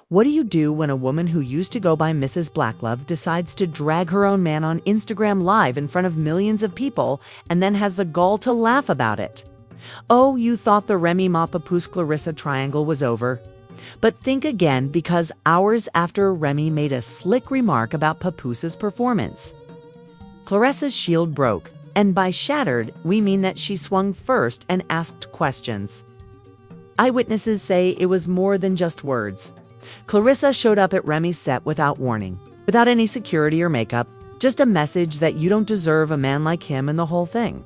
What do you do when a woman who used to go by Mrs. Blacklove decides to drag her own man on Instagram Live in front of millions of people and then has the gall to laugh about it? Oh, you thought the Remy Ma Papoose Claressa triangle was over? But think again, because hours after Remy made a slick remark about Papoose's performance, Claressa's shield broke, and by shattered, we mean that she swung first and asked questions. Eyewitnesses say it was more than just words. Claressa showed up at Remy's set without warning, without any security or makeup, just a message that you don't deserve a man like him and the whole thing.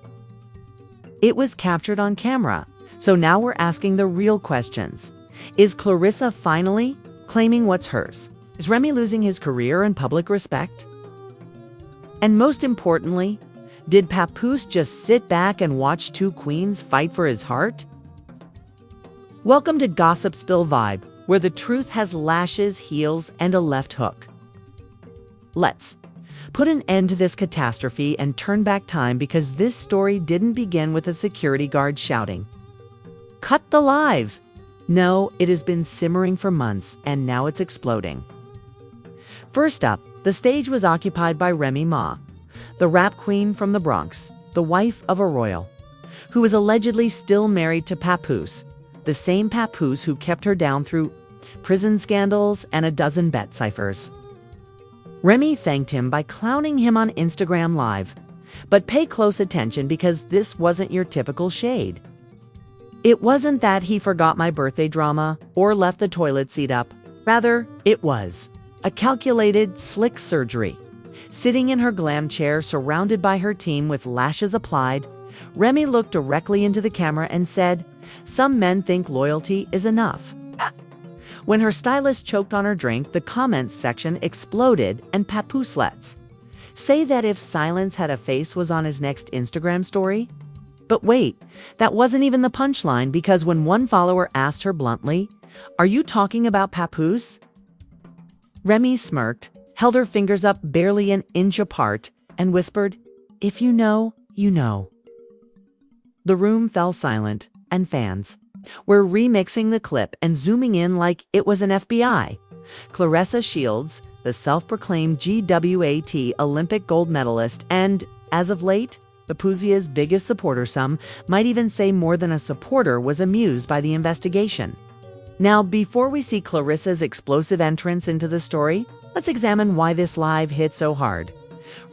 It was captured on camera, so now we're asking the real questions. Is Claressa finally claiming what's hers? Is Remy losing his career and public respect? And most importantly, did Papoose just sit back and watch two queens fight for his heart? Welcome to Gossip Spill Vibe, where the truth has lashes, heels, and a left hook. Let's put an end to this catastrophe and turn back time, because this story didn't begin with a security guard shouting, "Cut the live!" No, it has been simmering for months, and now it's exploding. First up, the stage was occupied by Remy Ma, the rap queen from the Bronx, the wife of a royal, who was allegedly still married to Papoose, the same Papoose who kept her down through prison scandals and a dozen bet ciphers. Remy thanked him by clowning him on Instagram Live. But pay close attention, because this wasn't your typical shade. It wasn't that he forgot my birthday drama or left the toilet seat up. Rather, it was a calculated, slick surgery. Sitting in her glam chair, surrounded by her team with lashes applied, Remy looked directly into the camera and said, "Some men think loyalty is enough." When her stylist choked on her drink, the comments section exploded, and Papoose lets say that if silence had a face was on his next Instagram story. But wait, that wasn't even the punchline, because when one follower asked her bluntly, "Are you talking about Papoose?" Remy smirked, held her fingers up barely an inch apart, and whispered, "If you know, you know." The room fell silent, and fans were remixing the clip and zooming in like it was an FBI. Claressa Shields, the self-proclaimed GWAT Olympic gold medalist and, as of late, Papoose's biggest supporter, some might even say more than a supporter, was amused by the investigation. Now, before we see Claressa's explosive entrance into the story, let's examine why this live hit so hard.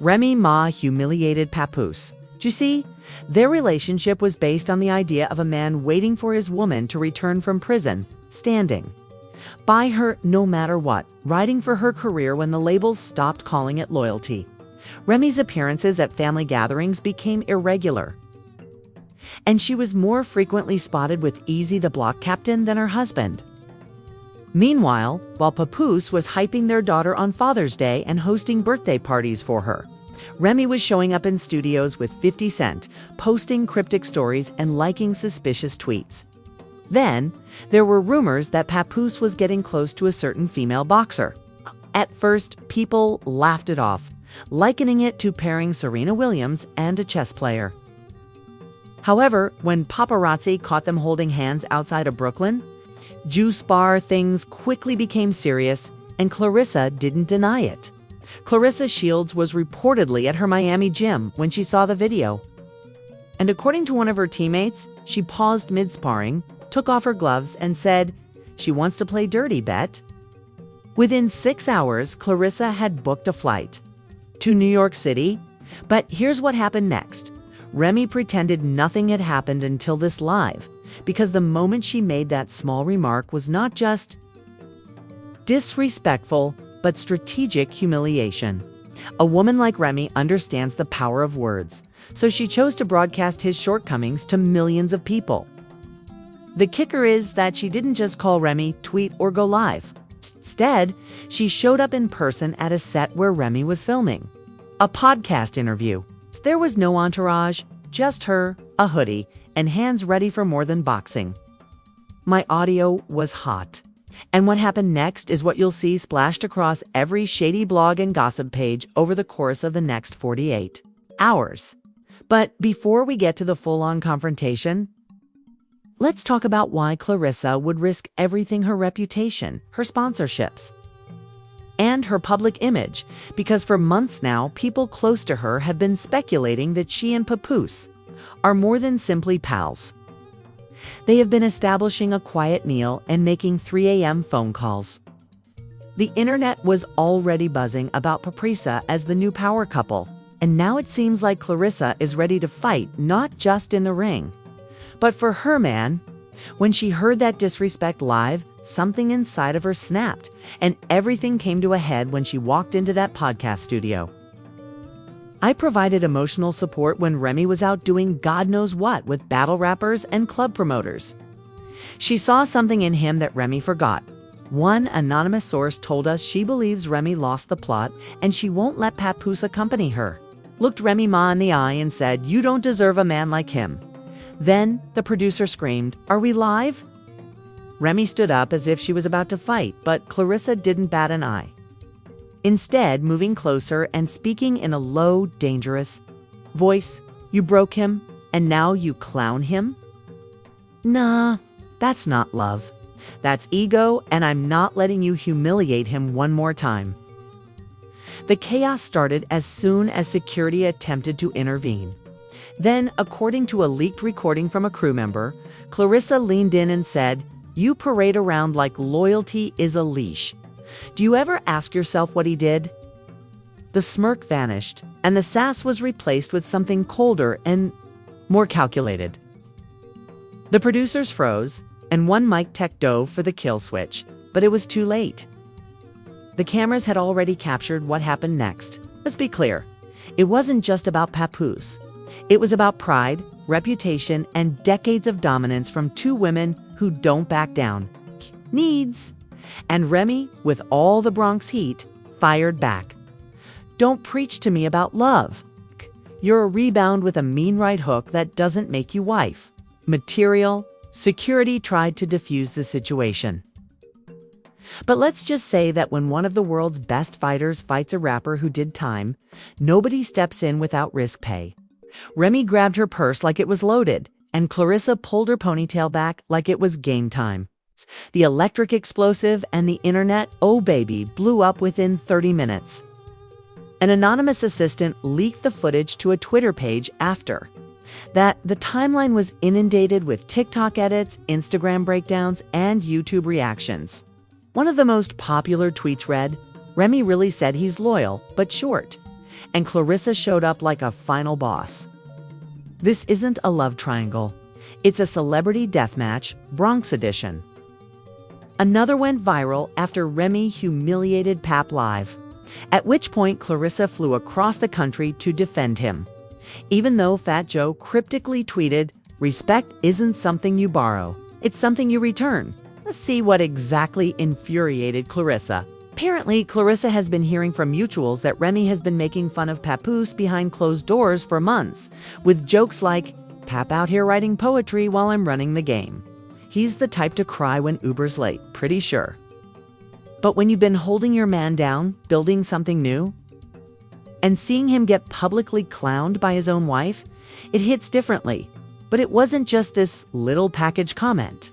Remy Ma humiliated Papoose. Do you see? Their relationship was based on the idea of a man waiting for his woman to return from prison, standing by her no matter what, riding for her career when the labels stopped calling it loyalty. Remy's appearances at family gatherings became irregular, and she was more frequently spotted with Easy the Block Captain than her husband. Meanwhile, while Papoose was hyping their daughter on Father's Day and hosting birthday parties for her, Remy was showing up in studios with 50 Cent, posting cryptic stories and liking suspicious tweets. Then, there were rumors that Papoose was getting close to a certain female boxer. At first, people laughed it off, likening it to pairing Serena Williams and a chess player. However, when paparazzi caught them holding hands outside of Brooklyn Juice Bar, things quickly became serious, and Claressa didn't deny it. Claressa Shields was reportedly at her Miami gym when she saw the video. And according to one of her teammates, she paused mid-sparring, took off her gloves, and said, "She wants to play dirty, bet?" Within 6 hours, Claressa had booked a flight to New York City. But here's what happened next. Remy pretended nothing had happened until this live, because the moment she made that small remark was not just disrespectful, but strategic humiliation. A woman like Remy understands the power of words, so she chose to broadcast his shortcomings to millions of people. The kicker is that she didn't just call Remy, tweet, or go live. Instead, she showed up in person at a set where Remy was filming a podcast interview. There was no entourage, just her, a hoodie, and hands ready for more than boxing. My audio was hot. And what happened next is what you'll see splashed across every shady blog and gossip page over the course of the next 48 hours. But before we get to the full-on confrontation, Let's talk about why Claressa would risk everything: her reputation, her sponsorships, and her public image, because for months now, people close to her have been speculating that she and Papoose are more than simply pals. They have been establishing a quiet meal and making 3 a.m. phone calls. The internet was already buzzing about Papoose as the new power couple, and now it seems like Claressa is ready to fight, not just in the ring, but for her man. When she heard that disrespect live, something inside of her snapped, and everything came to a head when she walked into that podcast studio. I provided emotional support when Remy was out doing God knows what with battle rappers and club promoters. She saw something in him that Remy forgot. One anonymous source told us she believes Remy lost the plot and she won't let Papoose accompany her. Looked Remy Ma in the eye and said, "You don't deserve a man like him." Then the producer screamed, "Are we live?" Remy stood up as if she was about to fight, but Claressa didn't bat an eye. Instead, moving closer and speaking in a low, dangerous voice, "You broke him, and now you clown him? Nah, that's not love. That's ego, and I'm not letting you humiliate him one more time." The chaos started as soon as security attempted to intervene. Then, according to a leaked recording from a crew member, Claressa leaned in and said, "You parade around like loyalty is a leash. Do you ever ask yourself what he did?" The smirk vanished, and the sass was replaced with something colder and more calculated. The producers froze, and one mic tech dove for the kill switch, but it was too late. The cameras had already captured what happened next. Let's be clear, it wasn't just about Papoose. It was about pride, reputation, and decades of dominance from two women who don't back down. Needs. And Remy, with all the Bronx heat, fired back. "Don't preach to me about love. You're a rebound with a mean right hook that doesn't make you wife material." Security tried to defuse the situation. But let's just say that when one of the world's best fighters fights a rapper who did time, nobody steps in without risk pay. Remy grabbed her purse like it was loaded, and Claressa pulled her ponytail back like it was game time. The electric explosive and the internet, oh baby, blew up within 30 minutes. An anonymous assistant leaked the footage to a Twitter page after that. The timeline was inundated with TikTok edits, Instagram breakdowns, and YouTube reactions. One of the most popular tweets read, "Remy really said he's loyal, but short." And Claressa showed up like a final boss. This isn't a love triangle. It's a celebrity deathmatch, Bronx edition. Another went viral after Remy humiliated Pap live, at which point Claressa flew across the country to defend him. Even though Fat Joe cryptically tweeted, "Respect isn't something you borrow, it's something you return." Let's see what exactly infuriated Claressa. Apparently, Claressa has been hearing from mutuals that Remy has been making fun of Papoose behind closed doors for months, with jokes like, "Pap out here writing poetry while I'm running the game. He's the type to cry when Uber's late, pretty sure." But when you've been holding your man down, building something new, and seeing him get publicly clowned by his own wife, it hits differently. But it wasn't just this little package comment.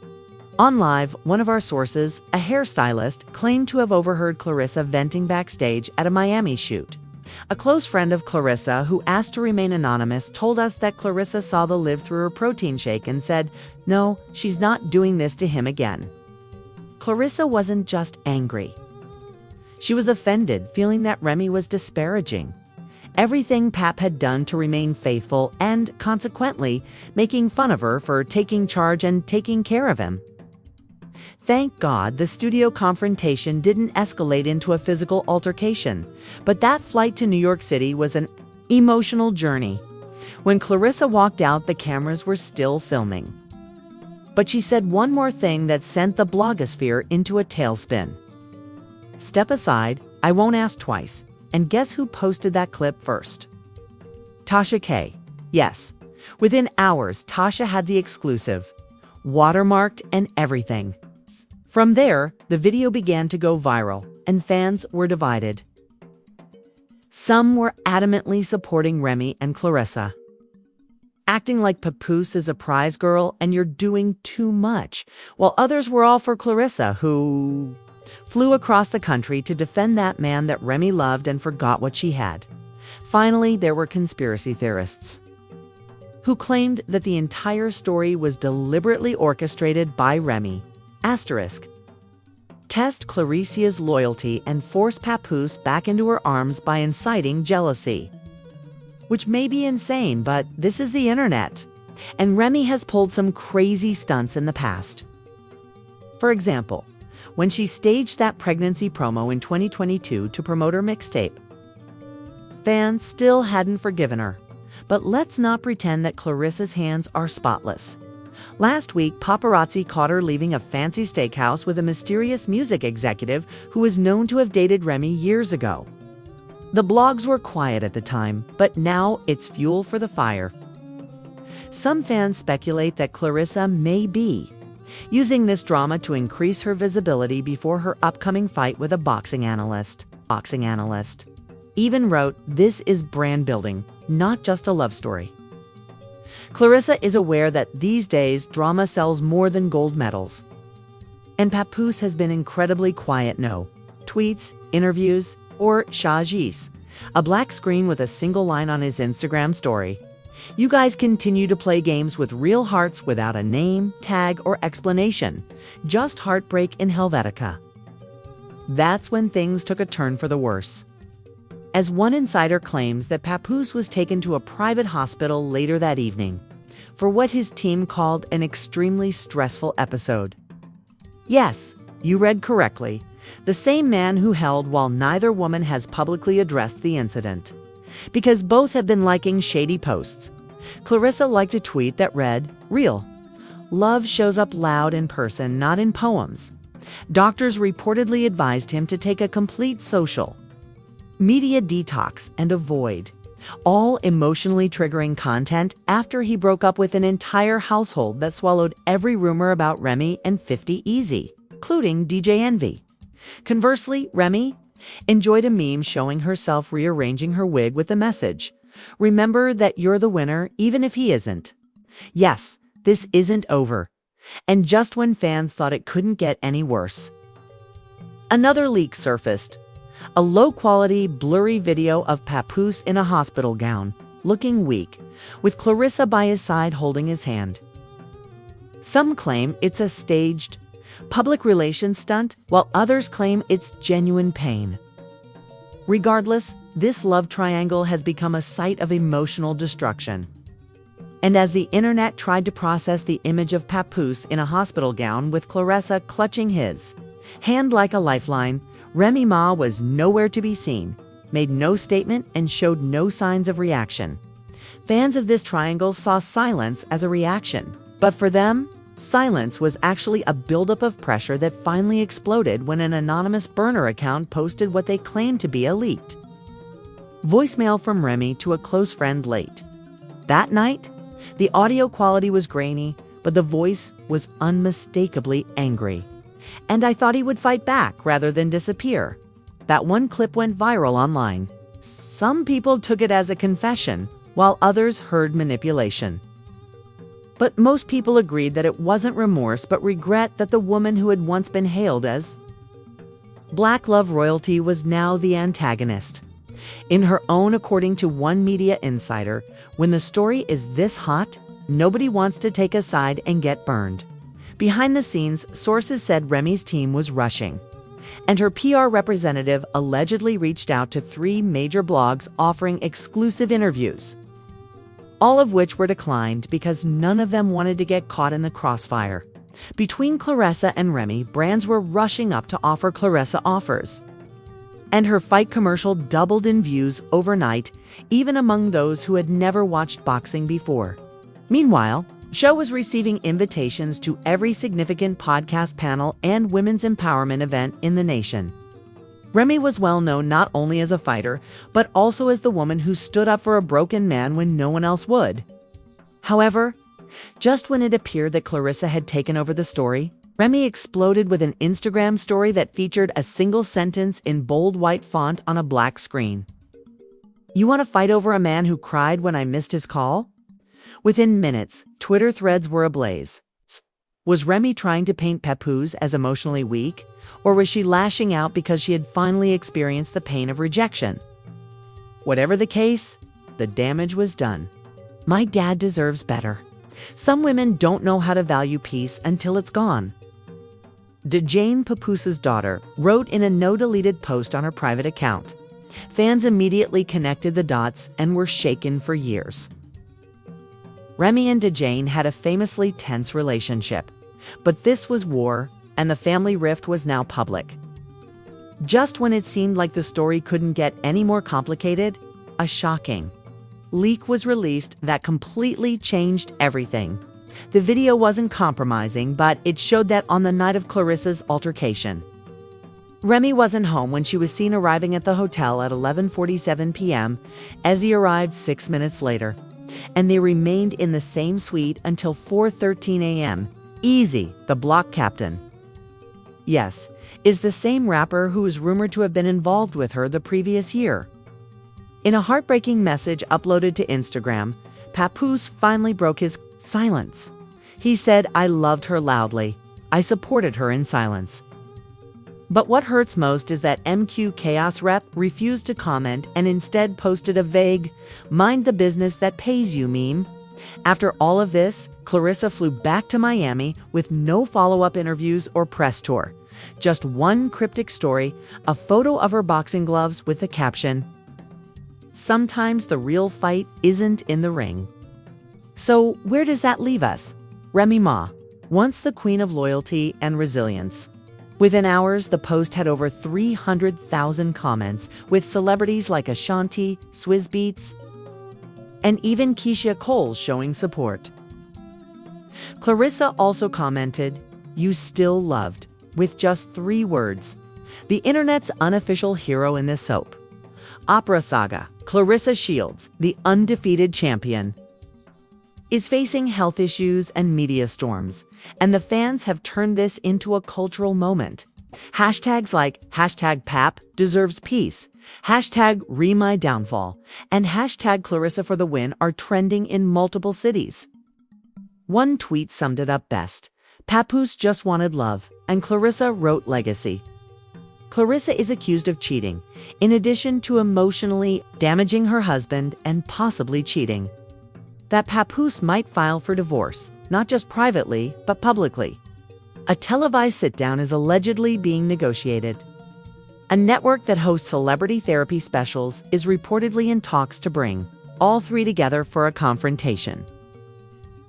On Live, one of our sources, a hairstylist, claimed to have overheard Claressa venting backstage at a Miami shoot. A close friend of Claressa, who asked to remain anonymous, told us that Claressa saw the live through her protein shake and said, "No, she's not doing this to him again." Claressa wasn't just angry. She was offended, feeling that Remy was disparaging everything Pap had done to remain faithful and, consequently, making fun of her for taking charge and taking care of him. Thank God the studio confrontation didn't escalate into a physical altercation, but that flight to New York City was an emotional journey. When Claressa walked out, the cameras were still filming. But she said one more thing that sent the blogosphere into a tailspin. Step aside, I won't ask twice. And guess who posted that clip first? Tasha K. Yes, within hours, Tasha had the exclusive, watermarked and everything. From there, the video began to go viral, and fans were divided. Some were adamantly supporting Remy and Claressa. acting like Papoose is a prize girl and you're doing too much, while others were all for Claressa, who flew across the country to defend that man that Remy loved and forgot what she had. Finally, there were conspiracy theorists who claimed that the entire story was deliberately orchestrated by Remy. Asterisk. Test Clarissa's loyalty and force Papoose back into her arms by inciting jealousy. Which may be insane, but this is the internet. And Remy has pulled some crazy stunts in the past. For example, when she staged that pregnancy promo in 2022 to promote her mixtape, fans still hadn't forgiven her. But let's not pretend that Clarissa's hands are spotless. Last week, paparazzi caught her leaving a fancy steakhouse with a mysterious music executive who was known to have dated Remy years ago. The blogs were quiet at the time, but now it's fuel for the fire. Some fans speculate that Claressa may be using this drama to increase her visibility before her upcoming fight with a boxing analyst. Even wrote, "This is brand building, not just a love story." Claressa is aware that these days drama sells more than gold medals. And Papoose has been incredibly quiet. No tweets, interviews, or shajis, a black screen with a single line on his Instagram story. You guys continue to play games with real hearts without a name, tag, or explanation. Just heartbreak in Helvetica. That's when things took a turn for the worse. As one insider claims that Papoose was taken to a private hospital later that evening for what his team called an extremely stressful episode. Yes, you read correctly. The same man who held while neither woman has publicly addressed the incident. Because both have been liking shady posts. Claressa liked a tweet that read, "Real. Love shows up loud in person, not in poems." Doctors reportedly advised him to take a complete social media detox and avoid all emotionally triggering content after he broke up with an entire household that swallowed every rumor about Remy and 50 Easy, including DJ Envy. Conversely, Remy enjoyed a meme showing herself rearranging her wig with the message, "Remember that you're the winner, even if he isn't." Yes, this isn't over. And just when fans thought it couldn't get any worse, another leak surfaced. A low-quality, blurry video of Papoose in a hospital gown, looking weak, with Claressa by his side holding his hand. Some claim it's a staged public relations stunt, while others claim it's genuine pain. Regardless, this love triangle has become a site of emotional destruction. And as the internet tried to process the image of Papoose in a hospital gown with Claressa clutching his hand like a lifeline, Remy Ma was nowhere to be seen, made no statement, and showed no signs of reaction. Fans of this triangle saw silence as a reaction, but for them, silence was actually a buildup of pressure that finally exploded when an anonymous burner account posted what they claimed to be a leaked voicemail from Remy to a close friend late that night. The audio quality was grainy, but the voice was unmistakably angry. "And I thought he would fight back rather than disappear." That one clip went viral online. Some people took it as a confession, while others heard manipulation. But most people agreed that it wasn't remorse but regret that the woman who had once been hailed as Black love royalty was now the antagonist. In her own, according to one media insider, when the story is this hot, nobody wants to take a side and get burned. Behind the scenes, sources said Remy's team was rushing, and her PR representative allegedly reached out to 3 major blogs offering exclusive interviews, all of which were declined because none of them wanted to get caught in the crossfire. Between Claressa and Remy, brands were rushing up to offer Claressa offers. And her fight commercial doubled in views overnight, even among those who had never watched boxing before. Meanwhile, show was receiving invitations to every significant podcast panel and women's empowerment event in the nation. Remy was well known not only as a fighter, but also as the woman who stood up for a broken man when no one else would. However, just when it appeared that Claressa had taken over the story, Remy exploded with an Instagram story that featured a single sentence in bold white font on a black screen. "You want to fight over a man who cried when I missed his call?" Within minutes, Twitter threads were ablaze. Was Remy trying to paint Papoose as emotionally weak, or was she lashing out because she had finally experienced the pain of rejection? Whatever the case, the damage was done. My dad deserves better. Some women don't know how to value peace until it's gone. Jane Papoose's daughter wrote in a no-deleted post on her private account. Fans immediately connected the dots and were shaken for years. Remy and Jane had a famously tense relationship, but this was war, and the family rift was now public. Just when it seemed like the story couldn't get any more complicated, a shocking leak was released that completely changed everything. The video wasn't compromising, but it showed that on the night of Claressa's altercation, Remy wasn't home when she was seen arriving at the hotel at 11:47 p.m. as he arrived 6 minutes later, and they remained in the same suite until 4:13 a.m. Easy, the block captain, yes, is the same rapper who is rumored to have been involved with her the previous year. In a heartbreaking message uploaded to Instagram, Papoose finally broke his silence. He said, "I loved her loudly. I supported her in silence." But what hurts most is that MQ Chaos rep refused to comment and instead posted a vague, "mind the business that pays you" meme. After all of this, Claressa flew back to Miami with no follow-up interviews or press tour. Just one cryptic story, a photo of her boxing gloves with the caption, "Sometimes the real fight isn't in the ring." So where does that leave us? Remy Ma, once the queen of loyalty and resilience. Within hours, the post had over 300,000 comments, with celebrities like Ashanti, Swizz Beatz, and even Keisha Cole showing support. Claressa also commented, "You still loved," with just 3 words. The internet's unofficial hero in this soap opera saga, Claressa Shields, the undefeated champion, is facing health issues and media storms, and the fans have turned this into a cultural moment. Hashtags like #Pap deserves peace, #Re my downfall, and #Claressa for the win are trending in multiple cities. One tweet summed it up best. Papoose just wanted love, and Claressa wrote legacy. Claressa is accused of cheating, in addition to emotionally damaging her husband and possibly cheating. That Papoose might file for divorce, not just privately, but publicly. A televised sit-down is allegedly being negotiated. A network that hosts celebrity therapy specials is reportedly in talks to bring all 3 together for a confrontation.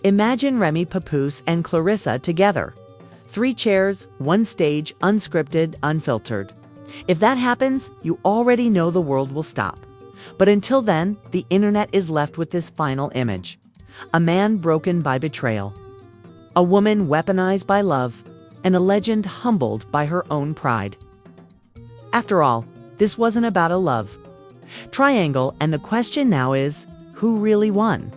Imagine Remy, Papoose, and Claressa together. 3 chairs, 1 stage, unscripted, unfiltered. If that happens, you already know the world will stop. But until then, the internet is left with this final image. A man broken by betrayal. A woman weaponized by love. And a legend humbled by her own pride. After all, this wasn't about a love triangle, and the question now is, who really won?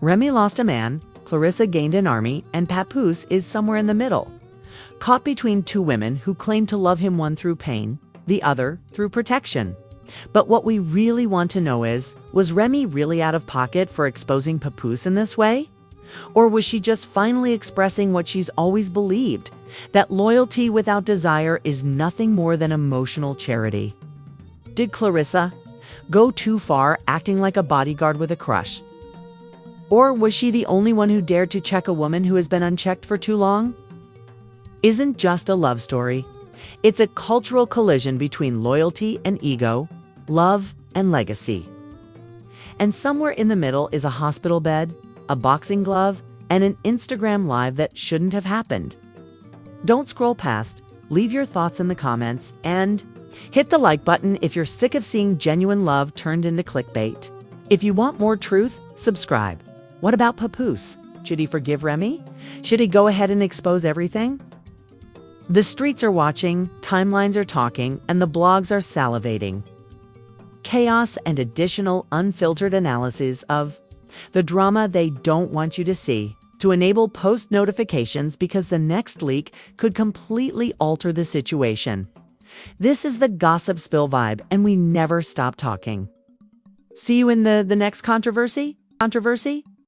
Remy lost a man, Claressa gained an army, and Papoose is somewhere in the middle, caught between 2 women who claim to love him, one through pain, the other through protection. But what we really want to know is, was Remy really out of pocket for exposing Papoose in this way? Or was she just finally expressing what she's always believed, that loyalty without desire is nothing more than emotional charity? Did Claressa go too far, acting like a bodyguard with a crush? Or was she the only one who dared to check a woman who has been unchecked for too long? Isn't just a love story. It's a cultural collision between loyalty and ego, love and legacy. And somewhere in the middle is a hospital bed, a boxing glove, and an Instagram live that shouldn't have happened. Don't scroll past, leave your thoughts in the comments, and hit the like button if you're sick of seeing genuine love turned into clickbait. If you want more truth, subscribe. What about Papoose? Should he forgive Remy? Should he go ahead and expose everything? The streets are watching, timelines are talking, and the blogs are salivating. Chaos and additional unfiltered analyses of the drama they don't want you to see, to enable post notifications because the next leak could completely alter the situation. This is the Gossip Spill vibe, and we never stop talking. See you in the next controversy?